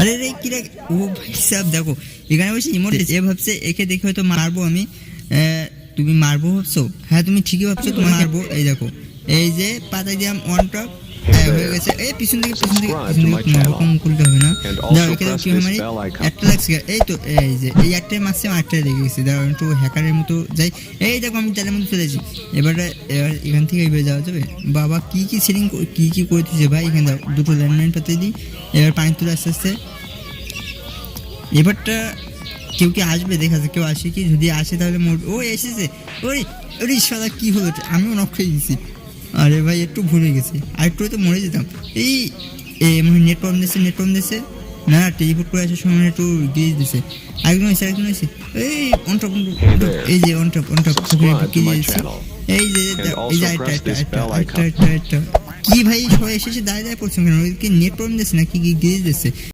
আরে রে কি রে, ও ভাই সাহেব দেখো এখানে বসে ইমোট এ ভাবছে একে দেখে হয়তো মারবো আমি। তুমি মারবো ভাবছো? হ্যাঁ তুমি ঠিকই ভাবছো, তোমার মারবো। এই দেখো এই যে পাতায় দিলাম ওয়ান টপ, হয়ে গেছে। এই পিছন থেকে কোনোরকম করলে হবে না। দাও একে দাও, কি হয় মানে একটা লাগছে। এই তো এই যে এই একটাই মারছে, আরেকটাই লেগে গেছে। দাও একটু হ্যাকারের মতো যাই। এই দেখো আমি জালের মধ্যে চলেছি। এবার এখান থেকে এইভাবে যাওয়া যাবে। বাবা কি সেটিং কি করে দিচ্ছে ভাই। এখানে দাও দুটো ল্যান্ডমাইন পাতিয়ে দিই। এবার পানি তুলে আস্তে আস্তে। এবারটা কেউ কি আসবে দেখা যাচ্ছে, কেউ আসে কি, যদি আসে তাহলে ও এসেছে। ওরে ওরে সাদা কি হলো, আমিও নক খেয়ে গেছি। আরে ভাই একটু ভুলে গেছি, আর একটু তো মরে যেতাম। এই মনে নেট প্রবলেম দিচ্ছে না, টেলিপোর্ট করে আসার সময় একটু গিয়ে দিছে। আরেকজন এসে এই অনটপ, এই যে অনটপ কি দিয়েছে। এই যে একটা কি ভাই সবাই এসে দাঁড়িয়ে পড়ছে কেন, নেট প্রবলেম দিচ্ছে না কি গিয়ে দিচ্ছে।